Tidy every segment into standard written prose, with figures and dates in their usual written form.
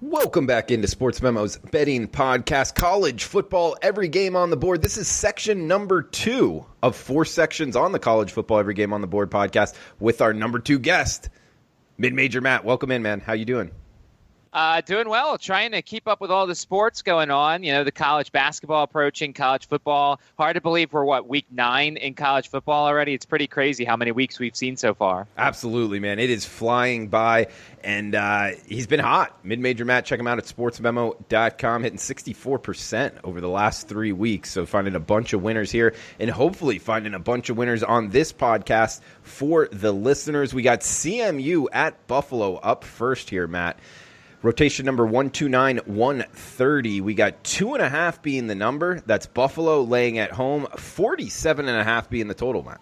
Welcome back into Sports Memo's betting podcast. College football, every game on the board. This is section number 2 of 4 sections on the College Football Every Game on the Board podcast with our number 2 guest, Mid-Major Matt. Welcome in, man. How you doing? Doing well, trying to keep up with all the sports going on. You know, the college basketball approaching, college football. Hard to believe we're, week 9 in college football already? It's pretty crazy how many weeks we've seen so far. Absolutely, man. It is flying by, and he's been hot. Mid-Major Matt, check him out at sportsmemo.com, hitting 64% over the last 3 weeks. So finding a bunch of winners here, and hopefully finding a bunch of winners on this podcast for the listeners. We got CMU at Buffalo up first here, Matt. Rotation number 129, 130. We got 2.5 being the number. That's Buffalo laying at home. 47.5 being the total, Matt.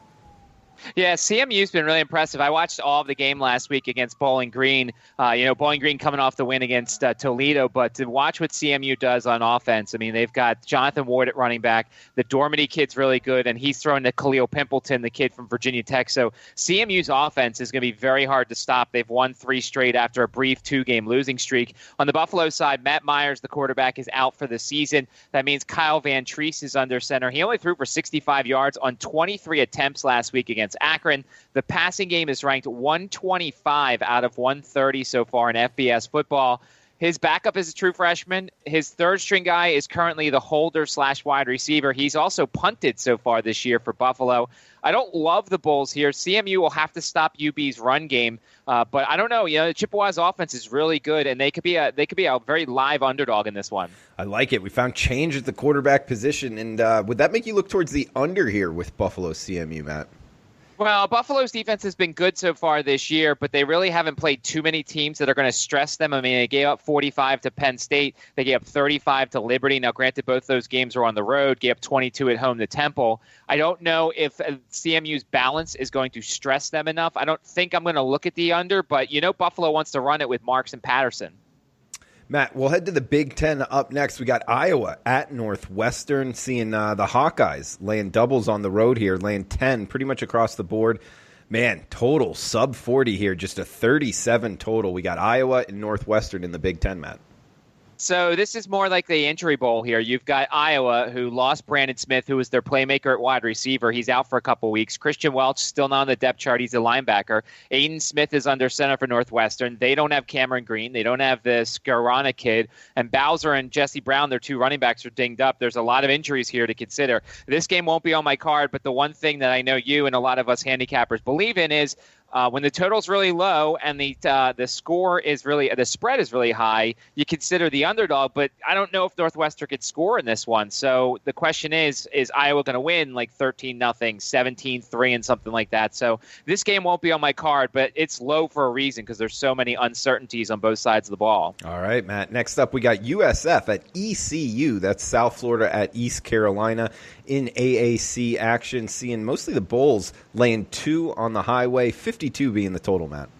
Yeah, CMU's been really impressive. I watched all of the game last week against Bowling Green. Bowling Green coming off the win against Toledo, but to watch what CMU does on offense, I mean, they've got Jonathan Ward at running back. The Dormady kid's really good, and he's throwing to Khalil Pimpleton, the kid from Virginia Tech. So CMU's offense is going to be very hard to stop. They've won 3 straight after a brief 2-game losing streak. On the Buffalo side, Matt Myers, the quarterback, is out for the season. That means Kyle Van Treese is under center. He only threw for 65 yards on 23 attempts last week against Akron. The passing game is ranked 125 out of 130 so far in FBS football. His backup is a true freshman. His third-string guy is currently the holder/wide receiver. He's also punted so far this year for Buffalo. I don't love the Bulls here. CMU will have to stop UB's run game, but I don't know. You know, the Chippewa's offense is really good, and they could be a very live underdog in this one. I like it. We found change at the quarterback position, and would that make you look towards the under here with Buffalo CMU, Matt? Well, Buffalo's defense has been good so far this year, but they really haven't played too many teams that are going to stress them. I mean, they gave up 45 to Penn State. They gave up 35 to Liberty. Now, granted, both those games were on the road. Gave up 22 at home to Temple. I don't know if CMU's balance is going to stress them enough. I don't think I'm going to look at the under, but Buffalo wants to run it with Marks and Patterson. Matt, we'll head to the Big Ten up next. We got Iowa at Northwestern, seeing the Hawkeyes laying doubles on the road here, laying 10 pretty much across the board. Man, total sub 40 here, just a 37 total. We got Iowa and Northwestern in the Big Ten, Matt. So this is more like the injury bowl here. You've got Iowa, who lost Brandon Smith, who was their playmaker at wide receiver. He's out for a couple weeks. Christian Welch still not on the depth chart. He's a linebacker. Aiden Smith is under center for Northwestern. They don't have Cameron Green. They don't have this Scarana kid. And Bowser and Jesse Brown, their 2 running backs, are dinged up. There's a lot of injuries here to consider. This game won't be on my card, but the one thing that I know you and a lot of us handicappers believe in is when the total's really low and the spread is really high, you consider the underdog. But I don't know if Northwestern could score in this one. So the question is Iowa going to win like 13-0, 17-3, and something like that? So this game won't be on my card, but it's low for a reason because there's so many uncertainties on both sides of the ball. All right, Matt. Next up, we got USF at ECU. That's South Florida at East Carolina in AAC action, seeing mostly the Bulls laying 2 on the highway, 52 being the total, Matt.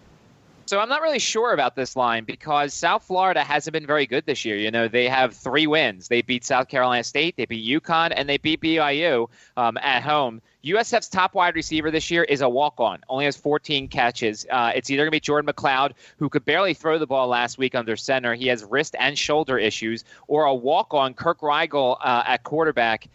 So I'm not really sure about this line because South Florida hasn't been very good this year. You know, they have 3 wins. They beat South Carolina State, they beat UConn, and they beat BYU at home. USF's top wide receiver this year is a walk-on, only has 14 catches. It's either going to be Jordan McLeod, who could barely throw the ball last week under center. He has wrist and shoulder issues, or a walk-on, Kirk Rigel at quarterback.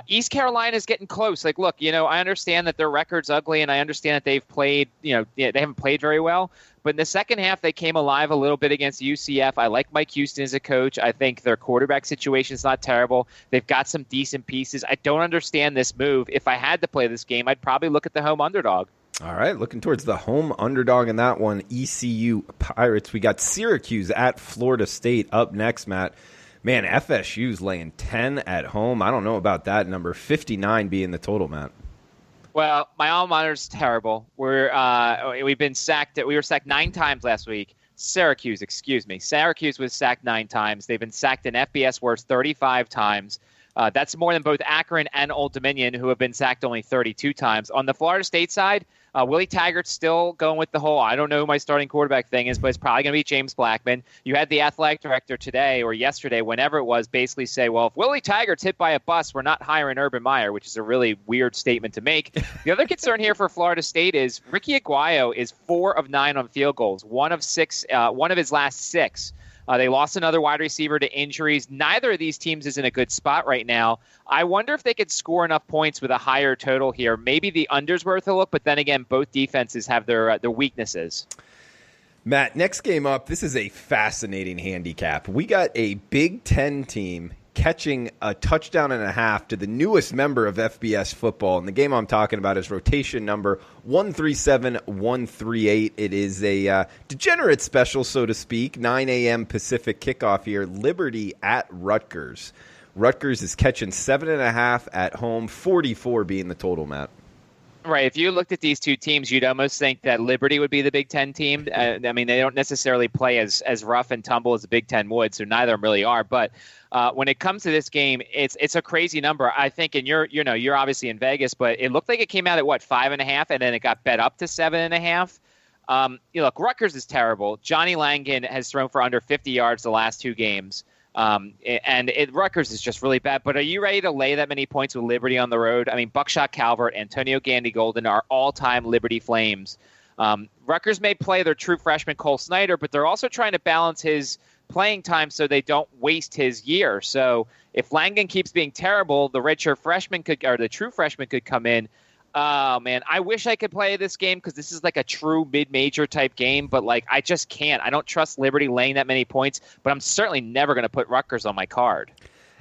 East Carolina is getting close. Like, look, I understand that their record's ugly, and I understand that they've played, they haven't played very well. But in the second half, they came alive a little bit against UCF. I like Mike Houston as a coach. I think their quarterback situation is not terrible. They've got some decent pieces. I don't understand this move. If I had to play this game, I'd probably look at the home underdog. All right, looking towards the home underdog in that one, ECU Pirates. We got Syracuse at Florida State up next, Matt. Man, FSU's laying 10 at home. I don't know about that number. 59 being the total, Matt. Well, my alma mater's terrible. We've been sacked. We were sacked 9 times last week. Syracuse was sacked 9 times. They've been sacked in FBS worst 35 times. That's more than both Akron and Old Dominion, who have been sacked only 32 times. On the Florida State side, Willie Taggart's still going with the whole, I don't know who my starting quarterback thing is, but it's probably going to be James Blackman. You had the athletic director today or yesterday, whenever it was, basically say, well, if Willie Taggart's hit by a bus, we're not hiring Urban Meyer, which is a really weird statement to make. The other concern here for Florida State is Ricky Aguayo is 4 of 9 on field goals, one of his last 6. They lost another wide receiver to injuries. Neither of these teams is in a good spot right now. I wonder if they could score enough points with a higher total here. Maybe the under's worth a look, but then again, both defenses have their weaknesses. Matt, next game up, this is a fascinating handicap. We got a Big Ten team catching a touchdown and a half to the newest member of FBS football. And the game I'm talking about is rotation number 137-138. It is a degenerate special, so to speak, 9 a.m. Pacific kickoff here. Liberty at Rutgers. Rutgers is catching 7.5 at home, 44 being the total, Matt. Right. If you looked at these two teams, you'd almost think that Liberty would be the Big Ten team. I mean, they don't necessarily play as rough and tumble as the Big Ten would, so neither of them really are. But when it comes to this game, it's a crazy number. I think, and you're obviously in Vegas, but it looked like it came out at 5.5, and then it got bet up to 7.5. Look, Rutgers is terrible. Johnny Langan has thrown for under 50 yards the last two games. Rutgers is just really bad. But are you ready to lay that many points with Liberty on the road? I mean, Buckshot Calvert, Antonio Gandy-Golden are all-time Liberty Flames. Rutgers may play their true freshman Cole Snyder, but they're also trying to balance his playing time so they don't waste his year. So if Langan keeps being terrible, the redshirt freshman the true freshman could come in. Oh, man, I wish I could play this game because this is like a true mid-major type game, but I just can't. I don't trust Liberty laying that many points, but I'm certainly never going to put Rutgers on my card.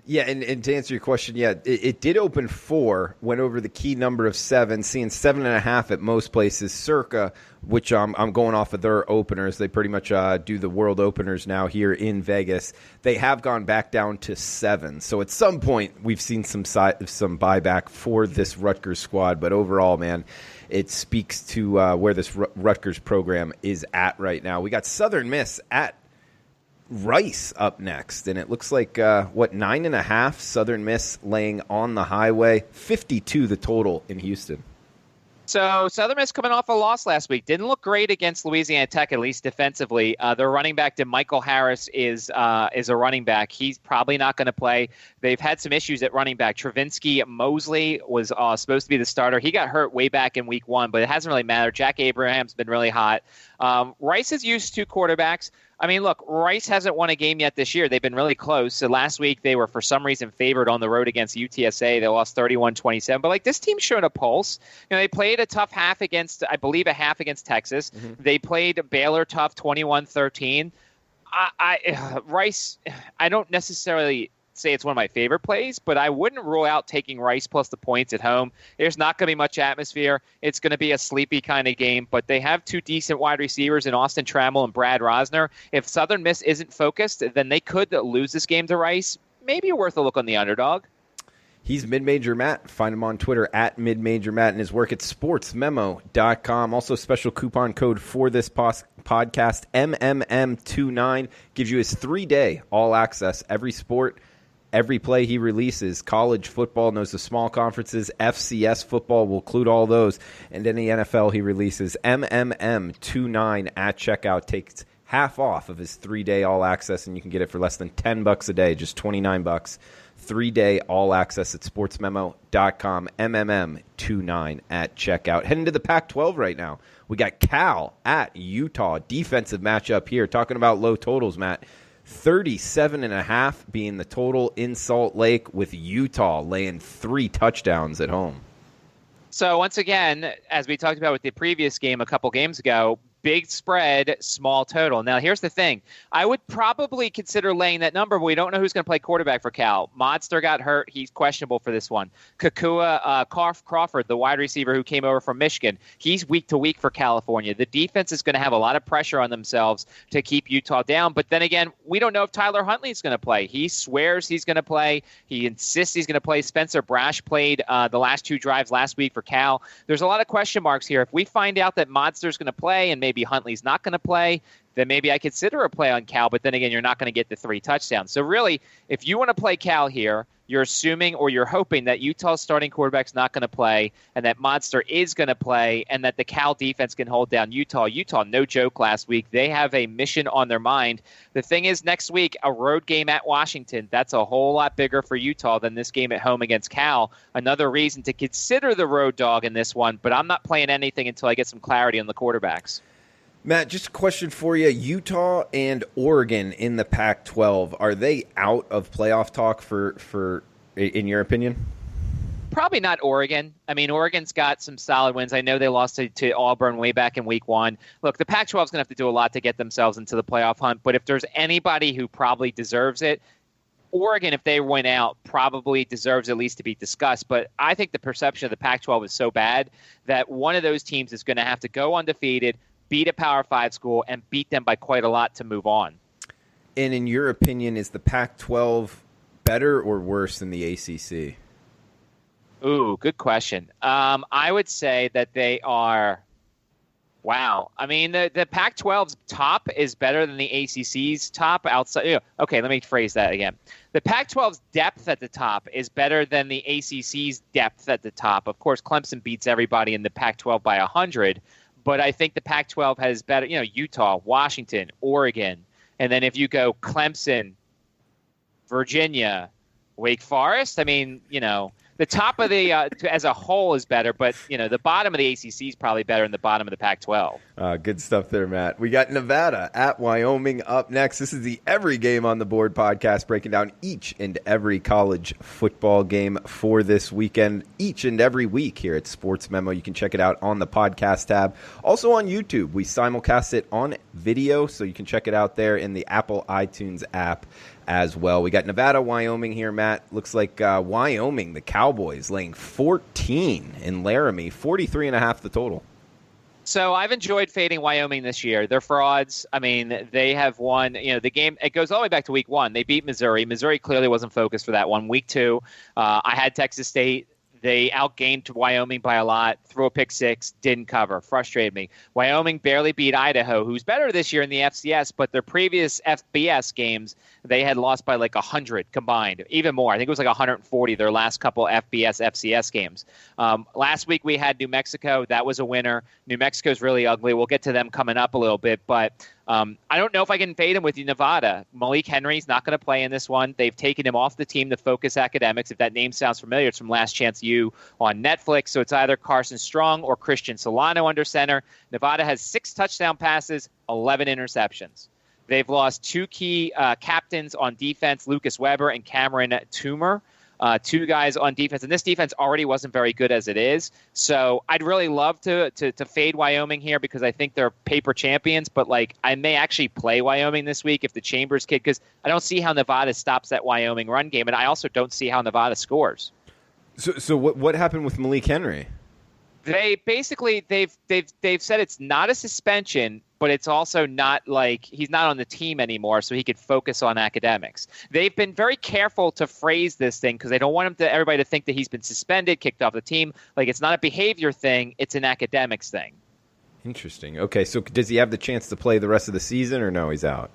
Yeah, and to answer your question, it did open 4, went over the key number of 7, seeing 7.5 at most places, circa, which I'm going off of their openers. They pretty much do the world openers now here in Vegas. They have gone back down to 7. So at some point, we've seen some buyback for this Rutgers squad. But overall, man, it speaks to where this Rutgers program is at right now. We got Southern Miss at Rice up next, and it looks like 9.5 Southern Miss laying on the highway, 52 the total in Houston. So Southern Miss coming off a loss last week. Didn't look great against Louisiana Tech, at least defensively. Their running back, DeMichael Harris, is a running back. He's probably not going to play. They've had some issues at running back. Travinsky Mosley was supposed to be the starter. He got hurt way back in week 1, but it hasn't really mattered. Jack Abraham's been really hot. Rice has used 2 quarterbacks. I mean, look, Rice hasn't won a game yet this year. They've been really close. So last week, they were, for some reason, favored on the road against UTSA. They lost 31-27. But, this team's showing a pulse. They played a tough half against Texas. Mm-hmm. They played Baylor tough 21-13. Rice, I don't necessarily say it's one of my favorite plays, but I wouldn't rule out taking Rice plus the points at home. There's not going to be much atmosphere. It's going to be a sleepy kind of game, but they have 2 decent wide receivers in Austin Trammell and Brad Rosner. If Southern Miss isn't focused, then they could lose this game to Rice. Maybe worth a look on the underdog. He's Mid-Major Matt. Find him on Twitter at Mid-Major Matt and his work at sportsmemo.com. Also, special coupon code for this podcast, MMM29, gives you his 3-day all access. Every sport, every play he releases. College football, knows the small conferences. FCS football will include all those. And any NFL he releases. MMM29 at checkout takes half off of his 3-day all access, and you can get it for less than $10 a day, just $29. 3-day all access at sportsmemo.com. MMM29 at checkout. Heading to the Pac-12 right now. We got Cal at Utah. Defensive matchup here. Talking about low totals, Matt. 37.5 being the total in Salt Lake, with Utah laying 3 touchdowns at home. So once again, as we talked about with the previous game a couple games ago, big spread, small total. Now, here's the thing. I would probably consider laying that number, but we don't know who's going to play quarterback for Cal. Modster got hurt. He's questionable for this one. Kakua Crawford, the wide receiver who came over from Michigan, he's week to week for California. The defense is going to have a lot of pressure on themselves to keep Utah down. But then again, we don't know if Tyler Huntley is going to play. He swears he's going to play. He insists he's going to play. Spencer Brash played the last 2 drives last week for Cal. There's a lot of question marks here. If we find out that Modster's going to play and maybe Huntley's not going to play, then maybe I consider a play on Cal, but then again, you're not going to get the 3 touchdowns. So really, if you want to play Cal here, you're assuming or you're hoping that Utah's starting quarterback's not going to play and that Modster is going to play and that the Cal defense can hold down Utah. Utah, no joke last week. They have a mission on their mind. The thing is, next week, a road game at Washington. That's a whole lot bigger for Utah than this game at home against Cal. Another reason to consider the road dog in this one, but I'm not playing anything until I get some clarity on the quarterbacks. Matt, just a question for you. Utah and Oregon in the Pac-12, are they out of playoff talk for in your opinion? Probably not Oregon. I mean, Oregon's got some solid wins. I know they lost to Auburn way back in week 1. Look, the Pac-12 is going to have to do a lot to get themselves into the playoff hunt, but if there's anybody who probably deserves it, Oregon, if they went out, probably deserves at least to be discussed. But I think the perception of the Pac-12 is so bad that one of those teams is going to have to go undefeated, beat a Power 5 school, and beat them by quite a lot to move on. And in your opinion, is the Pac-12 better or worse than the ACC? Ooh, good question. I would say that they are. Wow. I mean, the Pac-12's top is better than the ACC's top outside. Okay, let me phrase that again. The Pac-12's depth at the top is better than the ACC's depth at the top. Of course, Clemson beats everybody in the Pac-12 by 100, but I think the Pac-12 has better, Utah, Washington, Oregon, and then if you go Clemson, Virginia, Wake Forest, I mean, the top of the as a whole is better, but the bottom of the ACC is probably better than the bottom of the Pac-12. Good stuff there, Matt. We got Nevada at Wyoming up next. This is the Every Game on the Board podcast, breaking down each and every college football game for this weekend, each and every week here at Sports Memo. You can check it out on the podcast tab. Also on YouTube, we simulcast it on video, so you can check it out there in the Apple iTunes app as well. We got Nevada, Wyoming here, Matt. Looks like Wyoming, the Cowboys, laying 14 in Laramie, 43.5 the total. So I've enjoyed fading Wyoming this year. They're frauds. I mean, they have won, the game. It goes all the way back to week 1. They beat Missouri. Missouri clearly wasn't focused for that one. Week 2, I had Texas State. They outgamed Wyoming by a lot, threw a pick 6, didn't cover, frustrated me. Wyoming barely beat Idaho, who's better this year in the FCS, but their previous FBS games, they had lost by like 100 combined, even more. I think it was like 140 their last couple FBS, FCS games. Last week we had New Mexico. That was a winner. New Mexico's really ugly. We'll get to them coming up a little bit, but I don't know if I can fade him with you, Nevada. Malik Henry's not going to play in this one. They've taken him off the team to focus academics. If that name sounds familiar, it's from Last Chance U on Netflix. So it's either Carson Strong or Christian Solano under center. Nevada has 6 touchdown passes, 11 interceptions. They've lost 2 key captains on defense, Lucas Weber and Cameron Toomer. 2 guys on defense, and this defense already wasn't very good as it is. So I'd really love to fade Wyoming here because I think they're paper champions, but I may actually play Wyoming this week if the Chambers kid, because I don't see how Nevada stops that Wyoming run game, and I also don't see how Nevada scores. So what happened with Malik Henry? They basically they've said it's not a suspension, but it's also not like he's not on the team anymore, so he could focus on academics. They've been very careful to phrase this thing because they don't want everybody to think that he's been suspended, kicked off the team. It's not a behavior thing; it's an academics thing. Interesting. Okay, so does he have the chance to play the rest of the season, or no? He's out.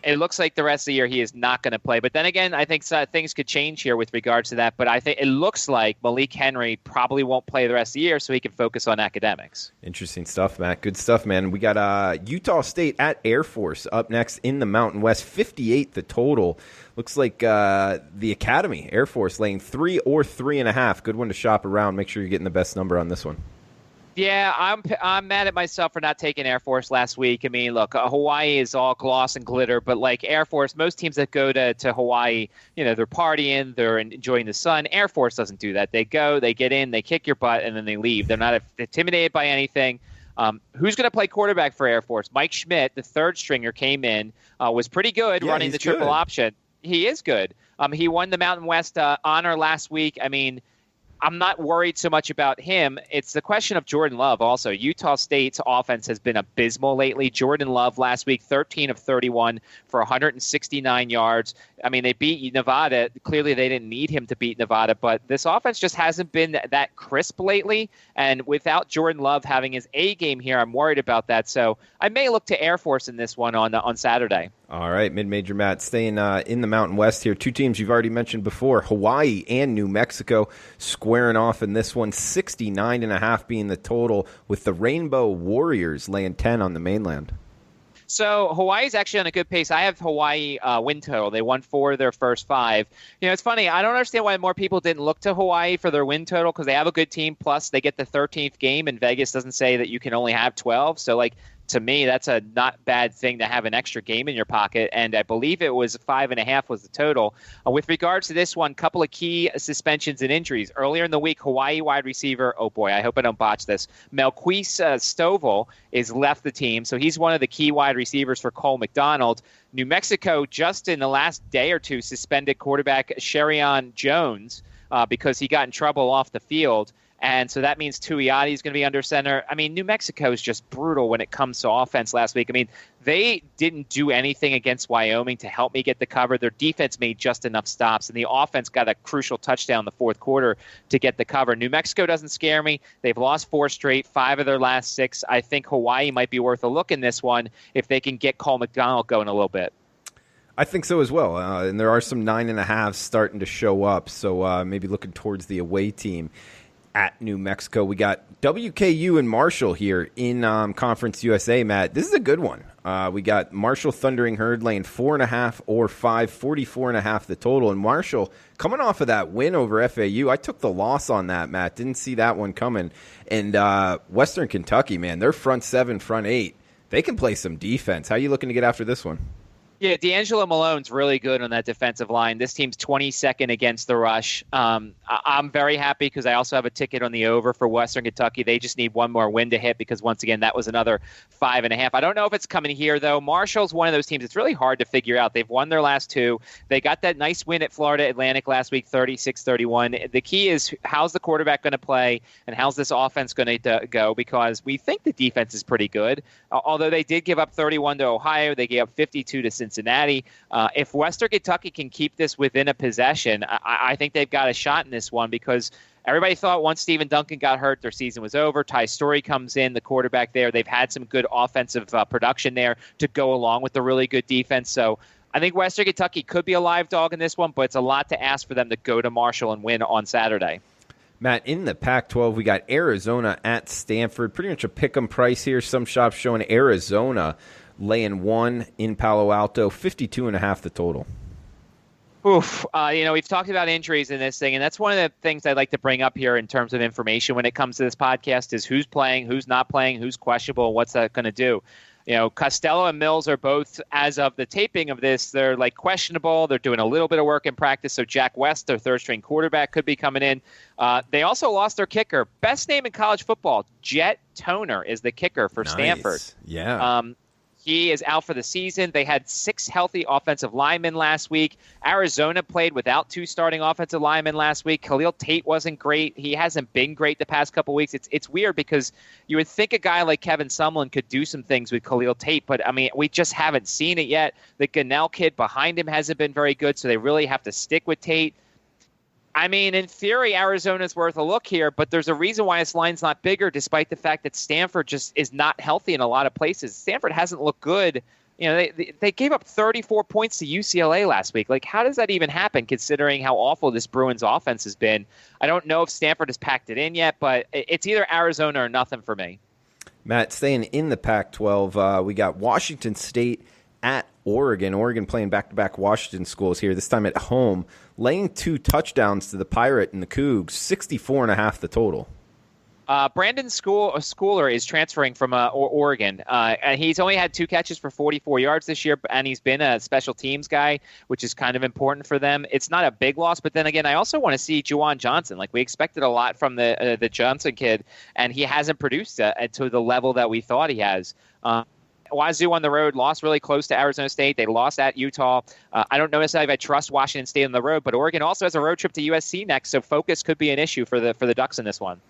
It looks like the rest of the year he is not going to play. But then again, I think things could change here with regards to that. But I think it looks like Malik Henry probably won't play the rest of the year so he can focus on academics. Interesting stuff, Matt. Good stuff, man. We got Utah State at Air Force up next in the Mountain West. 58 the total. Looks like the Academy, Air Force, laying 3 or 3.5. Good one to shop around. Make sure you're getting the best number on this one. Yeah, I'm mad at myself for not taking Air Force last week. I mean, look, Hawaii is all gloss and glitter, but Air Force, most teams that go to Hawaii, they're partying, they're enjoying the sun. Air Force doesn't do that. They go, they get in, they kick your butt, and then they leave. They're not intimidated by anything. Who's going to play quarterback for Air Force? Mike Schmidt, the third stringer, came in, was pretty good running the triple option. He is good. He won the Mountain West honor last week. I mean, I'm not worried so much about him. It's the question of Jordan Love also. Utah State's offense has been abysmal lately. Jordan Love last week, 13 of 31 for 169 yards. I mean, they beat Nevada. Clearly, they didn't need him to beat Nevada, but this offense just hasn't been that crisp lately. And without Jordan Love having his A game here, I'm worried about that. So I may look to Air Force in this one on Saturday. All right, Mid-Major Matt, staying in the Mountain West here. 2 teams you've already mentioned before, Hawaii and New Mexico, squaring off in this one, 69.5 being the total, with the Rainbow Warriors laying 10 on the mainland. So Hawaii's actually on a good pace. I have Hawaii win total. They won 4 of their first 5. It's funny. I don't understand why more people didn't look to Hawaii for their win total because they have a good team. Plus, they get the 13th game, and Vegas doesn't say that you can only have 12. So, to me, that's a not bad thing to have an extra game in your pocket. And I believe it was 5.5 was the total. With regards to this one, couple of key suspensions and injuries. Earlier in the week, Hawaii wide receiver, oh boy, I hope I don't botch this, Melquise Stovall is left the team. So he's one of the key wide receivers for Cole McDonald. New Mexico, just in the last day or two, suspended quarterback Sherion Jones because he got in trouble off the field. And so that means Tuioti is going to be under center. I mean, New Mexico is just brutal when it comes to offense last week. I mean, they didn't do anything against Wyoming to help me get the cover. Their defense made just enough stops, and the offense got a crucial touchdown in the fourth quarter to get the cover. New Mexico doesn't scare me. They've lost 4 straight, 5 of their last 6. I think Hawaii might be worth a look in this one if they can get Cole McDonald going a little bit. I think so as well. And there are some 9.5s starting to show up, so maybe looking towards the away team at New Mexico. We got WKU and Marshall here in Conference USA, Matt. This is a good one. We got Marshall Thundering Herd laying 4.5 or 5, 44.5 the total. And Marshall coming off of that win over FAU. I took the loss on that, Matt. Didn't see that one coming. And Western Kentucky, man, they're front 7, front 8. They can play some defense. How are you looking to get after this one? Yeah, D'Angelo Malone's really good on that defensive line. This team's 22nd against the rush. I'm very happy because I also have a ticket on the over for Western Kentucky. They just need one more win to hit because, once again, that was another 5.5. I don't know if it's coming here, though. Marshall's one of those teams it's really hard to figure out. They've won their last 2. They got that nice win at Florida Atlantic last week, 36-31. The key is how's the quarterback going to play and how's this offense going to go, because we think the defense is pretty good. Although they did give up 31 to Ohio, they gave up 52 to Cincinnati. If Western Kentucky can keep this within a possession, I think they've got a shot in this one, because everybody thought once Stephen Duncan got hurt, their season was over. Ty Story comes in, the quarterback there. They've had some good offensive production there to go along with the really good defense. So I think Western Kentucky could be a live dog in this one, but it's a lot to ask for them to go to Marshall and win on Saturday. Matt, in the Pac-12, we got Arizona at Stanford. Pretty much a pick-em price here. Some shops showing Arizona laying 1 in Palo Alto, 52.5 the total. Oof. We've talked about injuries in this thing, and that's one of the things I'd like to bring up here in terms of information when it comes to this podcast is who's playing, who's not playing, who's questionable, what's that going to do. Costello and Mills are both, as of the taping of this, they're like questionable. They're doing a little bit of work in practice. So Jack West, their third-string quarterback, could be coming in. They also lost their kicker. Best name in college football, Jet Toner, is the kicker for Stanford. Yeah. He is out for the season. They had 6 healthy offensive linemen last week. Arizona played without 2 starting offensive linemen last week. Khalil Tate wasn't great. He hasn't been great the past couple weeks. It's weird because you would think a guy like Kevin Sumlin could do some things with Khalil Tate, but, I mean, we just haven't seen it yet. The Gunnell kid behind him hasn't been very good, so they really have to stick with Tate. I mean, in theory, Arizona's worth a look here, but there's a reason why this line's not bigger, despite the fact that Stanford just is not healthy in a lot of places. Stanford hasn't looked good. They gave up 34 points to UCLA last week. Like, how does that even happen, considering how awful this Bruins offense has been? I don't know if Stanford has packed it in yet, but it's either Arizona or nothing for me. Matt, staying in the Pac-12, we got Washington State at Oregon. Oregon playing back-to-back Washington schools here, this time at home, laying 2 touchdowns to the Pirate and the Cougs, 64.5 the total. Brandon Schooler is transferring from Oregon. And he's only had 2 catches for 44 yards this year, and he's been a special teams guy, which is kind of important for them. It's not a big loss, but then again, I also want to see Juwan Johnson. Like, we expected a lot from the Johnson kid, and he hasn't produced to the level that we thought he has. Wazoo on the road lost really close to Arizona State. They lost at Utah. I don't know necessarily if I trust Washington State on the road, but Oregon also has a road trip to USC next, so focus could be an issue for the Ducks in this one.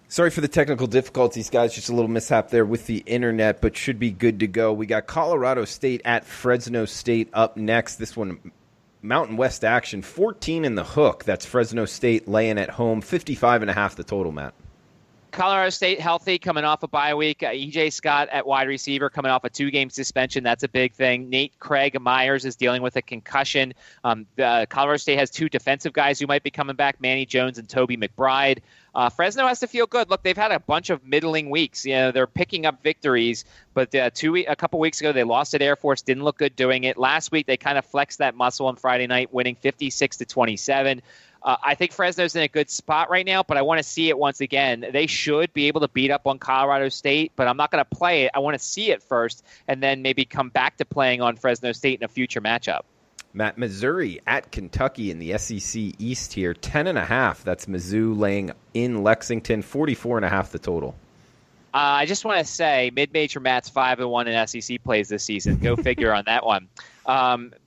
Sorry for the technical difficulties, guys. Just a little mishap there with the internet, but should be good to go. We got Colorado State at Fresno State up next. This one, Mountain West action, 14 in the hook. That's Fresno State laying at home, 55.5 the total, Matt. Colorado State healthy coming off a bye week. E.J. Scott at wide receiver coming off a 2-game suspension. That's a big thing. Nate Craig Myers is dealing with a concussion. Colorado State has 2 defensive guys who might be coming back, Manny Jones and Toby McBride. Fresno has to feel good. Look, they've had a bunch of middling weeks. They're picking up victories, but a couple weeks ago they lost at Air Force, didn't look good doing it. Last week they kind of flexed that muscle on Friday night, winning 56-27. I think Fresno's in a good spot right now, but I want to see it once again. They should be able to beat up on Colorado State, but I'm not going to play it. I want to see it first and then maybe come back to playing on Fresno State in a future matchup. Matt, Missouri at Kentucky in the SEC East here, 10.5. That's Mizzou laying in Lexington, 44.5 the total. I just want to say, mid-major Matt's 5-1 in SEC plays this season. Go figure on that one.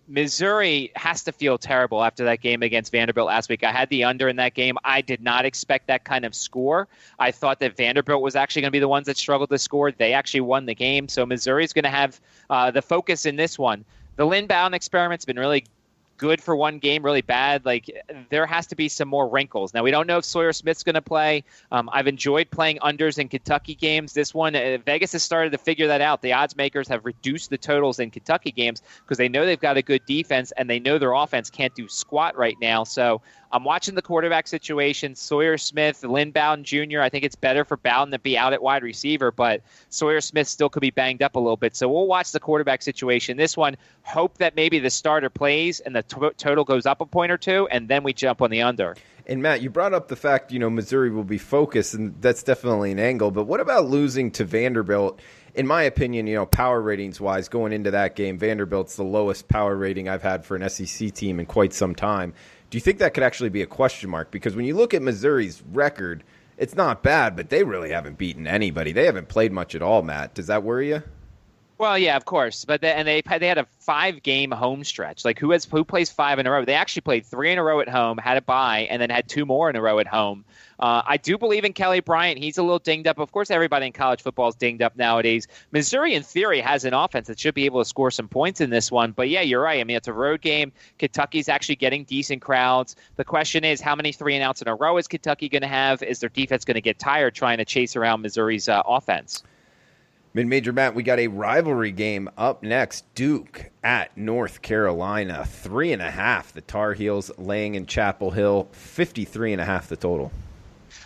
Missouri has to feel terrible after that game against Vanderbilt last week. I had the under in that game. I did not expect that kind of score. I thought that Vanderbilt was actually going to be the ones that struggled to score. They actually won the game. So Missouri's going to have the focus in this one. The Lynn Bowden experiment's been really good for one game, really bad. Like, there has to be some more wrinkles. Now, we don't know if Sawyer Smith's going to play. I've enjoyed playing unders in Kentucky games. This one, Vegas has started to figure that out. The odds makers have reduced the totals in Kentucky games because they know they've got a good defense and they know their offense can't do squat right now. So I'm watching the quarterback situation. Sawyer Smith, Lynn Bowden Jr., I think it's better for Bowden to be out at wide receiver, but Sawyer Smith still could be banged up a little bit. So we'll watch the quarterback situation. This one, hope that maybe the starter plays and the total goes up a point or two, and then we jump on the under. And Matt, you brought up the fact, Missouri will be focused, and that's definitely an angle. But what about losing to Vanderbilt? In my opinion, power ratings-wise, going into that game, Vanderbilt's the lowest power rating I've had for an SEC team in quite some time. Do you think that could actually be a question mark? Because when you look at Missouri's record, it's not bad, but they really haven't beaten anybody. They haven't played much at all, Matt. Does that worry you? Well, yeah, of course. But they had a 5-game home stretch. Like, who plays 5 in a row? They actually played 3 in a row at home, had a bye, and then had 2 more in a row at home. I do believe in Kelly Bryant. He's a little dinged up. Of course, everybody in college football is dinged up nowadays. Missouri, in theory, has an offense that should be able to score some points in this one. But, yeah, you're right. I mean, it's a road game. Kentucky's actually getting decent crowds. The question is, how many 3-and-outs in a row is Kentucky going to have? Is their defense going to get tired trying to chase around Missouri's offense? Mid-major Matt, we got a rivalry game up next. Duke at North Carolina, 3.5. The Tar Heels laying in Chapel Hill, 53.5 the total.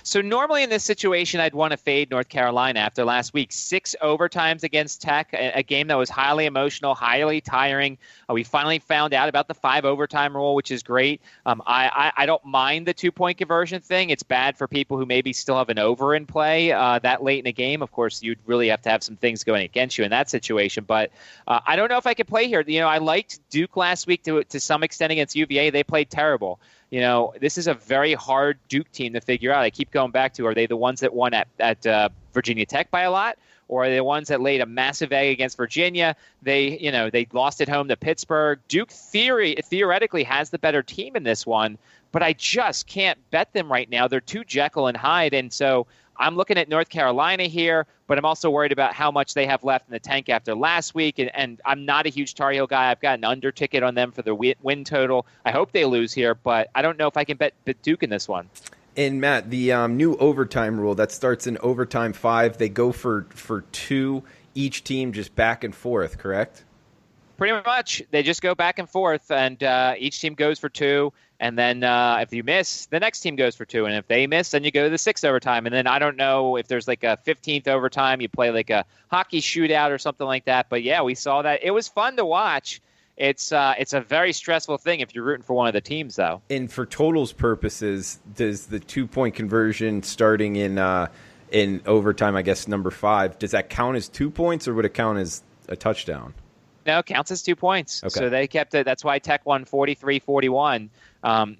So normally in this situation, I'd want to fade North Carolina after last week. 6 overtimes against Tech, a game that was highly emotional, highly tiring. We finally found out about the 5 overtime rule, which is great. I don't mind the 2-point conversion thing. It's bad for people who maybe still have an over in play that late in a game. Of course, you'd really have to have some things going against you in that situation. But I don't know if I could play here. I liked Duke last week to some extent against UVA. They played terrible. This is a very hard Duke team to figure out. I keep going back to, are they the ones that won at Virginia Tech by a lot? Or are they the ones that laid a massive egg against Virginia? They lost at home to Pittsburgh. Duke theoretically has the better team in this one, but I just can't bet them right now. They're too Jekyll and Hyde, and so I'm looking at North Carolina here, but I'm also worried about how much they have left in the tank after last week, and I'm not a huge Tar Heel guy. I've got an under ticket on them for the win total. I hope they lose here, but I don't know if I can bet Duke in this one. And Matt, the new overtime rule that starts in overtime 5, they go for 2 each team, just back and forth, correct? Pretty much. They just go back and forth, and each team goes for 2. And then if you miss, the next team goes for 2. And if they miss, then you go to the 6th overtime. And then I don't know if there's like a 15th overtime. You play like a hockey shootout or something like that. But, yeah, we saw that. It was fun to watch. It's a very stressful thing if you're rooting for one of the teams, though. And for totals purposes, does the 2-point conversion starting in overtime, I guess, number 5, does that count as 2 points or would it count as a touchdown? No, it counts as 2 points. Okay. So they kept it. That's why Tech won 43-41. I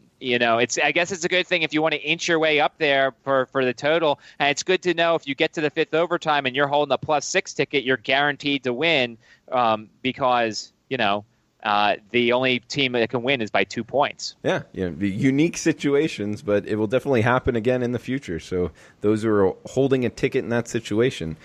guess it's a good thing if you want to inch your way up there for the total. And it's good to know if you get to the 5th overtime and you're holding a +6 ticket, you're guaranteed to win because, the only team that can win is by 2 points. Yeah, unique situations, but it will definitely happen again in the future. So those who are holding a ticket in that situation,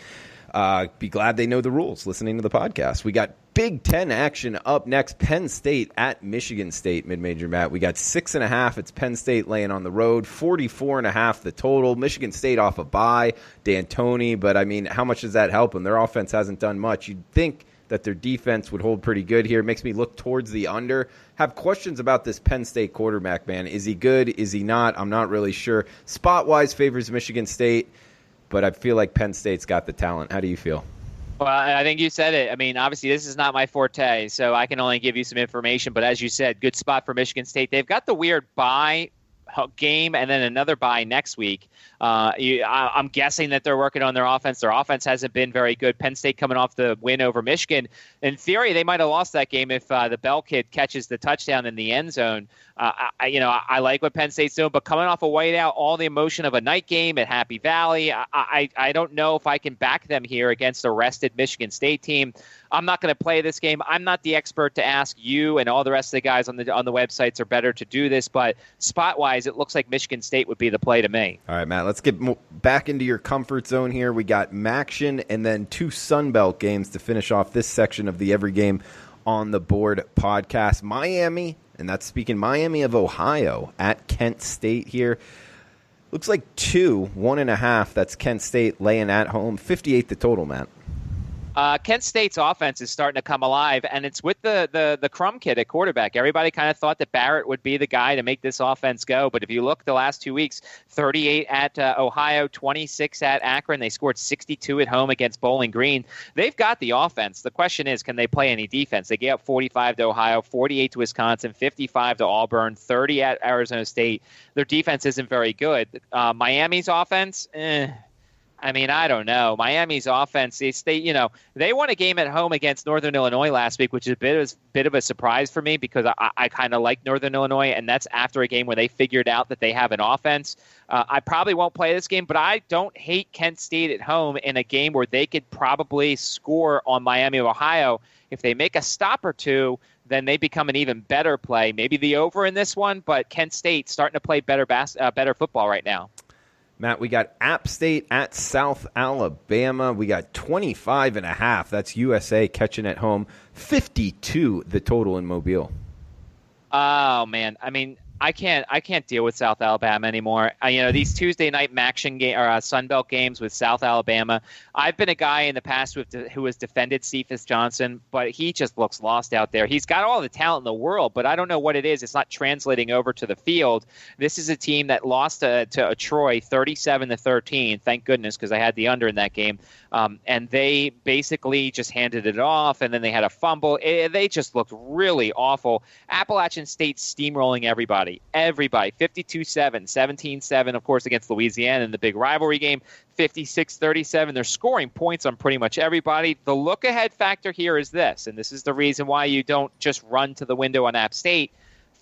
be glad they know the rules listening to the podcast. We got Big Ten action up next. Penn State at Michigan State, mid-major Matt. We got 6.5. It's Penn State laying on the road. 44.5 the total. Michigan State off a bye. D'Antoni, but I mean, how much does that help them? Their offense hasn't done much. You'd think that their defense would hold pretty good here. It makes me look towards the under. Have questions about this Penn State quarterback, man. Is he good? Is he not? I'm not really sure. Spot-wise favors Michigan State, but I feel like Penn State's got the talent. How do you feel? Well, I think you said it. I mean, obviously, this is not my forte, so I can only give you some information. But as you said, good spot for Michigan State. They've got the weird bye game and then another bye next week. I'm guessing that they're working on their offense. Their offense hasn't been very good. Penn State coming off the win over Michigan. In theory, they might have lost that game if the Bell kid catches the touchdown in the end zone. I like what Penn State's doing, but coming off a whiteout, all the emotion of a night game at Happy Valley, I don't know if I can back them here against a rested Michigan State team. I'm not going to play this game. I'm not the expert to ask you, and all the rest of the guys on the websites are better to do this, but spot-wise, it looks like Michigan State would be the play to me. All right, Matt, let's get back into your comfort zone here. We got Maction and then 2 Sun Belt games to finish off this section of the Every Game on the Board podcast. Miami, and that's speaking Miami of Ohio at Kent State here. Looks like 1.5. That's Kent State laying at home. 58 the total, Matt. Kent State's offense is starting to come alive, and it's with the Crum kid at quarterback. Everybody kind of thought that Barrett would be the guy to make this offense go, but if you look the last 2 weeks, 38 at Ohio, 26 at Akron. They scored 62 at home against Bowling Green. They've got the offense. The question is, can they play any defense? They gave up 45 to Ohio, 48 to Wisconsin, 55 to Auburn, 30 at Arizona State. Their defense isn't very good. Miami's offense, I don't know. Miami's offense, they won a game at home against Northern Illinois last week, which is a bit of a surprise for me because I kind of like Northern Illinois, and that's after a game where they figured out that they have an offense. I probably won't play this game, but I don't hate Kent State at home in a game where they could probably score on Miami of Ohio. If they make a stop or two, then they become an even better play. Maybe the over in this one, but Kent State starting to play better football right now. Matt, we got App State at South Alabama. We got 25.5. That's USA catching at home. 52 the total in Mobile. Oh, man. I can't deal with South Alabama anymore. These Tuesday night Maction game or Sunbelt games with South Alabama. I've been a guy in the past who has defended Cephas Johnson, but he just looks lost out there. He's got all the talent in the world, but I don't know what it is. It's not translating over to the field. This is a team that lost to Troy 37-13. Thank goodness, because I had the under in that game. And they basically just handed it off, and then they had a fumble. They just looked really awful. Appalachian State steamrolling everybody, 52-7, 17-7, of course, against Louisiana in the big rivalry game, 56-37. They're scoring points on pretty much everybody. The look-ahead factor here is this, and this is the reason why you don't just run to the window on App State.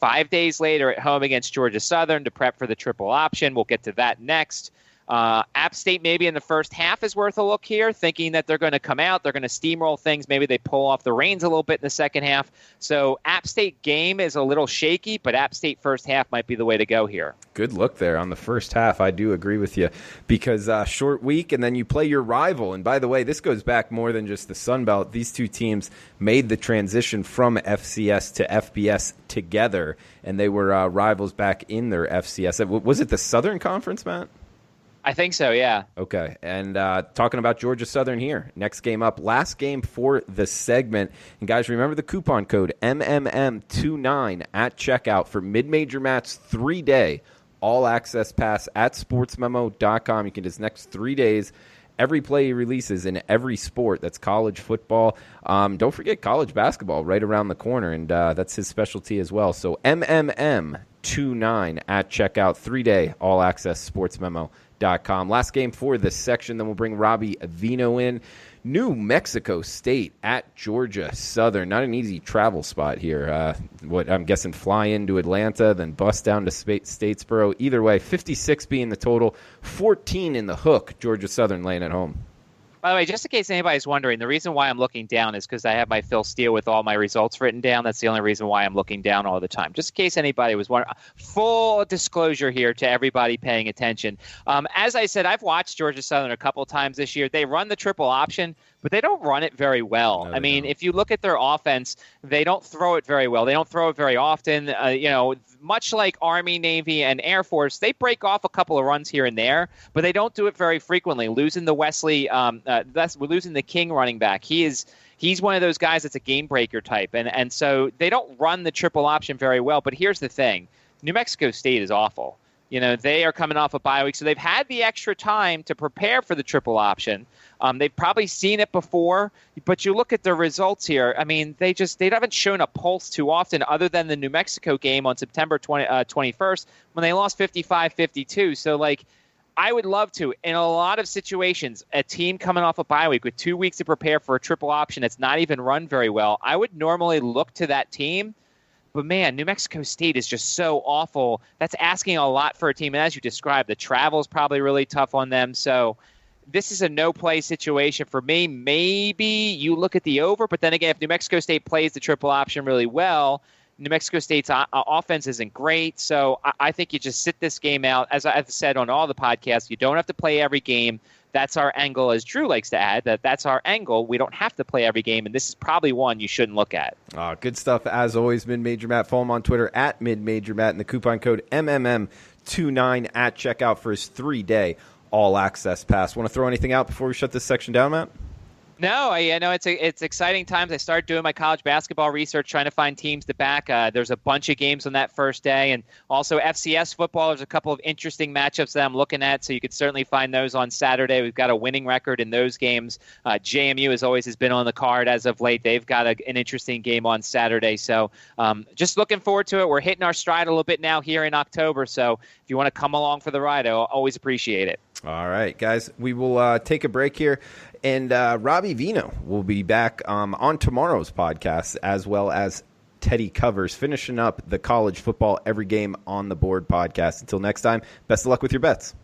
5 days later at home against Georgia Southern to prep for the triple option. We'll get to that next. App State maybe in the first half is worth a look here, thinking that they're going to come out, they're going to steamroll things. Maybe they pull off the reins a little bit in the second half. So App State game is a little shaky, but App State first half might be the way to go here. Good look there on the first half. I do agree with you because short week and then you play your rival. And by the way, this goes back more than just the Sun Belt. These two teams made the transition from FCS to FBS together, and they were rivals back in their FCS. Was it the Southern Conference, Matt? I think so, yeah. Okay, and talking about Georgia Southern here. Next game up, last game for the segment. And guys, remember the coupon code MMM29 at checkout for mid-major match 3-day all-access pass at sportsmemo.com. You can just next 3 days, every play he releases in every sport. That's college football. Don't forget college basketball right around the corner, and that's his specialty as well. So MMM29 at checkout, 3-day all-access sportsmemo.com. Last game for this section, then we'll bring Robbie Avino in. New Mexico State at Georgia Southern. Not an easy travel spot here. What I'm guessing fly into Atlanta, then bus down to Statesboro. Either way, 56 being the total, 14 in the hook. Georgia Southern laying at home. By the way, just in case anybody's wondering, the reason why I'm looking down is because I have my Phil Steele with all my results written down. That's the only reason why I'm looking down all the time. Just in case anybody was wondering. Full disclosure here to everybody paying attention. As I said, I've watched Georgia Southern a couple times this year. They run the triple option, but they don't run it very well. No, I mean, don't. If you look at their offense, they don't throw it very well. They don't throw it very often. Much like Army, Navy, and Air Force, they break off a couple of runs here and there, but they don't do it very frequently. Losing the we're losing the King running back. He's one of those guys that's a game breaker type, and so they don't run the triple option very well. But here's the thing: New Mexico State is awful. They are coming off a bye week, so they've had the extra time to prepare for the triple option. They've probably seen it before, but you look at the results here. I mean, they haven't shown a pulse too often other than the New Mexico game on September 21st when they lost 55-52. So, I would love to, in a lot of situations, a team coming off a bye week with 2 weeks to prepare for a triple option that's not even run very well, I would normally look to that team. But, man, New Mexico State is just so awful. That's asking a lot for a team. And as you described, the travel is probably really tough on them. So this is a no-play situation for me. Maybe you look at the over. But then again, if New Mexico State plays the triple option really well, New Mexico State's offense isn't great. So I think you just sit this game out. As I've said on all the podcasts, you don't have to play every game. That's our angle, as Drew likes to add, that's our angle. We don't have to play every game, and this is probably one you shouldn't look at. Good stuff, as always, Mid-Major Matt. Follow him on Twitter at Mid-Major Matt, and the coupon code MMM29 at checkout for his 3-day all-access pass. Want to throw anything out before we shut this section down, Matt? No, it's exciting times. I started doing my college basketball research, trying to find teams to back. There's a bunch of games on that first day, and also FCS football. There's a couple of interesting matchups that I'm looking at, so you could certainly find those on Saturday. We've got a winning record in those games. JMU, as always, has been on the card as of late. They've got an interesting game on Saturday, so just looking forward to it. We're hitting our stride a little bit now here in October, so if you want to come along for the ride, I'll always appreciate it. All right, guys, we will take a break here. And Robbie Vino will be back on tomorrow's podcast, as well as Teddy Covers, finishing up the college football every game on the board podcast. Until next time, best of luck with your bets.